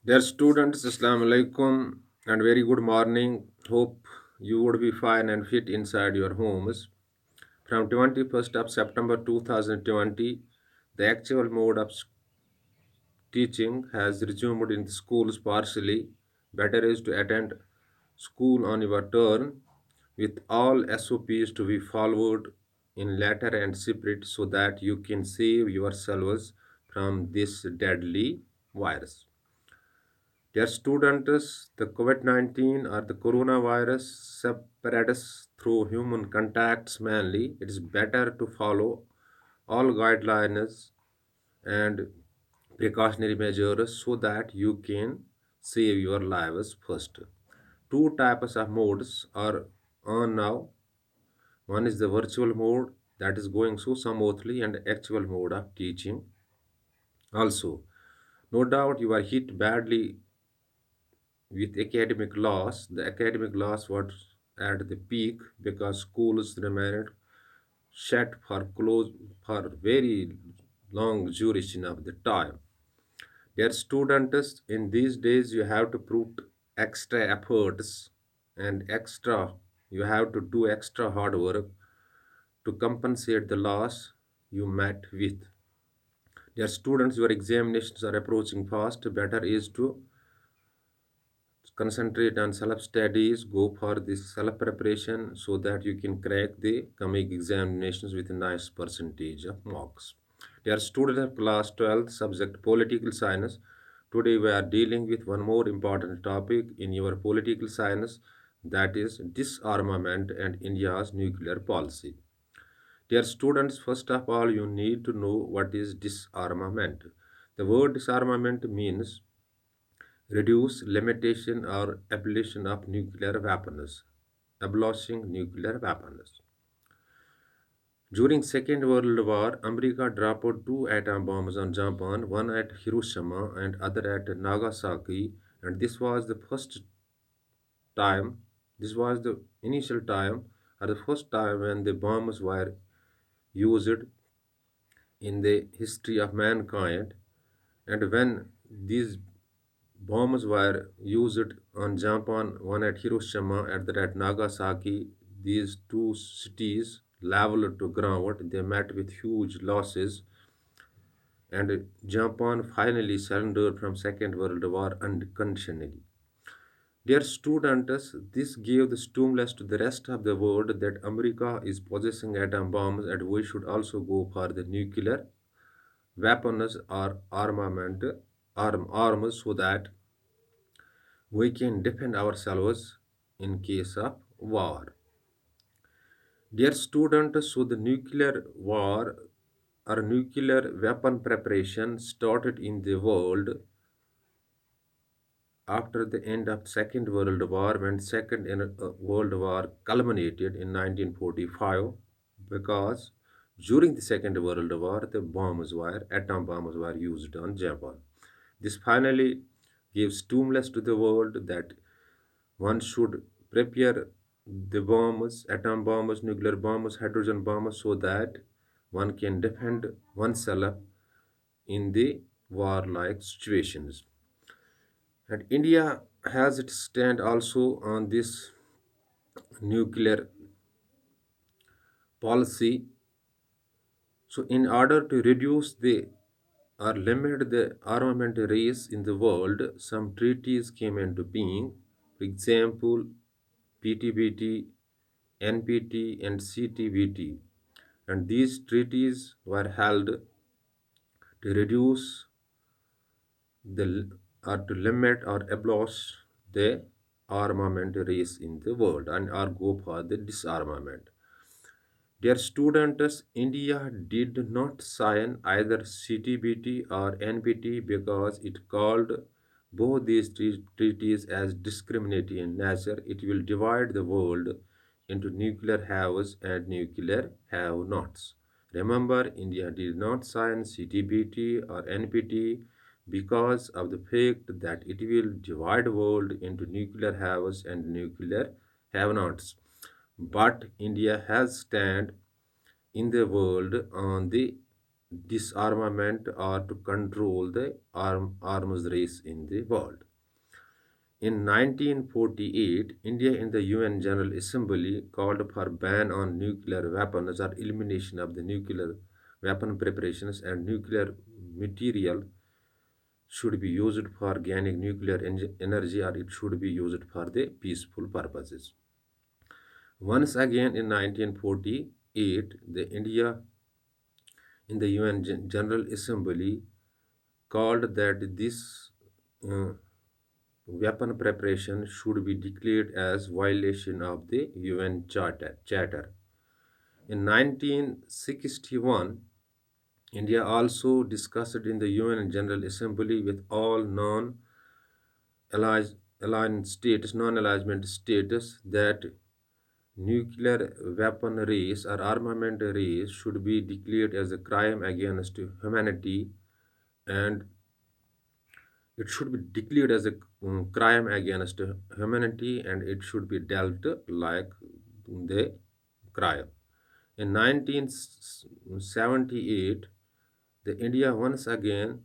Dear students, Assalamu alaikum and very good morning. Hope you would be fine and fit inside your homes. From 21st of September 2020, the actual mode of teaching has resumed in the schools partially. Better is to attend school on your turn with all SOPs to be followed in letter and spirit so that you can save yourselves from this deadly virus. Dear students, the COVID 19 or the coronavirus spreads through human contacts mainly. It is better to follow all guidelines and precautionary measures so that you can save your lives first. Two types of modes are on now. One is the virtual mode that is going so smoothly and actual mode of teaching. Also, no doubt you are hit badly with academic loss. The academic loss was at the peak because schools remained shut for very long duration of the time. Dear students, in these days you have to put extra efforts and extra you have to do extra hard work to compensate the loss you met with. Dear students, your examinations are approaching fast. Better is to concentrate on self studies, go for this self preparation so that you can crack the coming examinations with a nice percentage of marks. Dear students of class 12th subject political science, today we are dealing with one more important topic in your political science, that is disarmament and India's nuclear policy. Dear students, first of all, you need to know what is disarmament. The word disarmament means reduce limitation or abolition of nuclear weapons. Abolishing nuclear weapons. During Second World War, America dropped two atom bombs on Japan, one at Hiroshima and other at Nagasaki, and this was the first time, this was the initial time or the first time when the bombs were used in the history of mankind. And when these bombs were used on Japan, one at Hiroshima, other at Nagasaki. These two cities leveled to ground. They met with huge losses, and Japan finally surrendered from Second World War unconditionally. Dear students, this gave the stimulus to the rest of the world that America is possessing atom bombs and we should also go for the nuclear weapons or arms so that we can defend ourselves in case of war. Dear students, so the nuclear war or nuclear weapon preparation started in the world after the end of Second World War when Second World War culminated in 1945 because during the Second World War the atom bombs were used on Japan. This finally gives stimulus to the world that one should prepare the bombs, atom bombs, nuclear bombs, hydrogen bombs, so that one can defend oneself in the war-like situations. And India has its stand also on this nuclear policy. So, in order to reduce the or limit the armament race in the world, some treaties came into being. For example, PTBT, NPT, and CTBT. And these treaties were held to reduce the or to limit or abolish the armament race in the world and or go for the disarmament. Dear students, India did not sign either CTBT or NPT because it called both these treaties as discriminating in nature. It will divide the world into nuclear haves and nuclear have nots. Remember, India did not sign CTBT or NPT because of the fact that it will divide the world into nuclear haves and nuclear have nots. But India has stand in the world on the disarmament or to control the arms race in the world. In 1948, India in the UN General Assembly called for ban on nuclear weapons or elimination of the nuclear weapon preparations, and nuclear material should be used for gaining nuclear energy, or it should be used for the peaceful purposes. Once again in 1948, the India in the UN General Assembly called that this uh, weapon preparation should be declared as violation of the UN Charter. In 1961, India also discussed in the UN General Assembly with all non-aligned states, non-alignment status, that nuclear weapon race or armament race should be declared as a crime against humanity, and it should be declared as a crime against humanity, and it should be dealt like the crime. In 1978, the India once again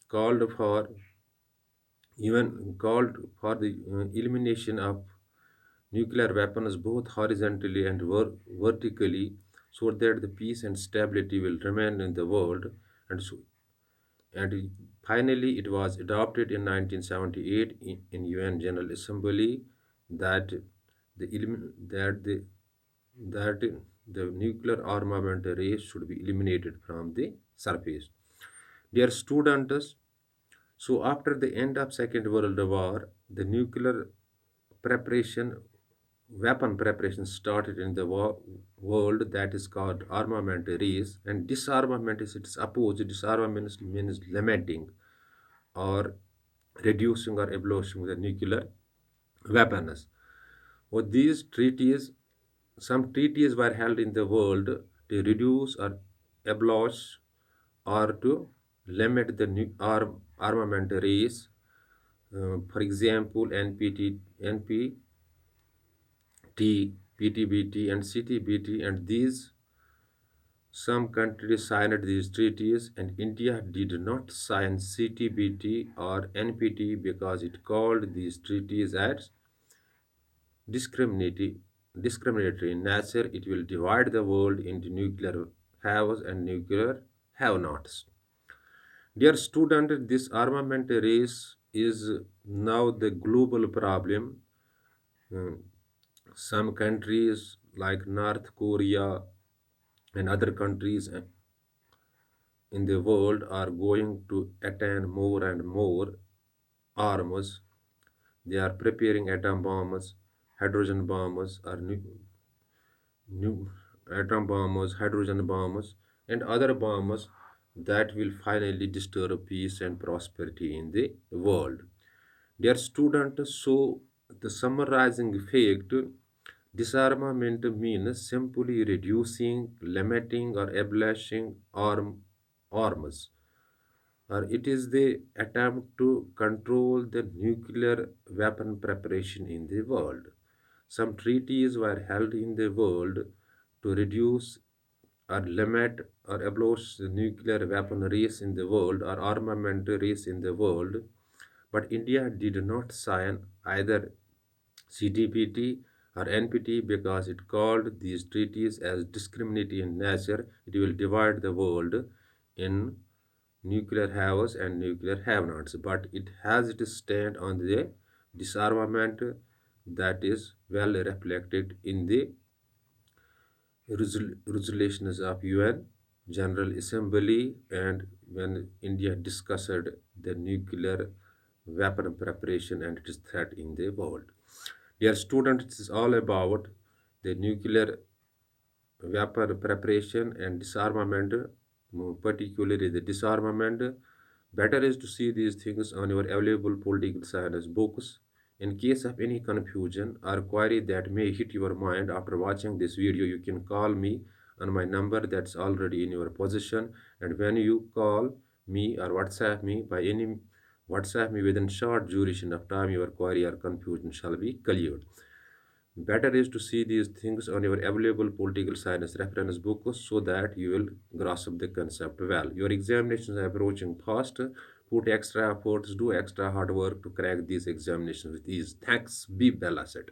called for the elimination of nuclear weapons both horizontally and vertically, so that the peace and stability will remain in the world. And finally it was adopted in 1978 in UN General Assembly that that the nuclear armament race should be eliminated from the surface. Dear students, so after the end of Second World War, the nuclear preparation, weapon preparation started in the world, that is called armament race, and disarmament is its opposite. Disarmament means limiting or reducing or abolishing the nuclear weapons. With these treaties, some treaties were held in the world to reduce or abolish or to limit the armament race. For example, PTBT, and CTBT, and these some countries signed these treaties, and India did not sign CTBT or NPT because it called these treaties as discriminatory. Discriminatory in nature, it will divide the world into nuclear haves and nuclear have-nots. Dear student, this armament race is now the global problem. Uh, some countries like North Korea and other countries in the world are going to attain more and more arms. They are preparing atom bombs, hydrogen bombs, or new atom bombs, hydrogen bombs, and other bombs that will finally disturb peace and prosperity in the world. Dear students, so the summarizing effect, disarmament means simply reducing, limiting, or abolishing arms, or it is the attempt to control the nuclear weapon preparation in the world. Some treaties were held in the world to reduce or limit or abolish the nuclear weapon race in the world or armament race in the world, but India did not sign either CTBT or NPT because it called these treaties as discriminatory in nature. It will divide the world in nuclear haves and nuclear have-nots, but it has its stand on the disarmament that is well reflected in the resolutions of UN General Assembly, and when India discussed the nuclear weapon preparation and its threat in the world. Dear students, it is all about the nuclear weapon preparation and disarmament, particularly the disarmament. Better is to see these things on your available political science books. In case of any confusion or query that may hit your mind after watching this video, you can call me on my number that's already in your possession. And when you call me or WhatsApp me by any WhatsApp me within short duration of time, your query or confusion shall be cleared. Better is to see these things on your available political science reference books so that you will grasp the concept well. Your examinations are approaching fast. Put extra efforts, do extra hard work to crack these examinations with ease. Thanks. Be well asset.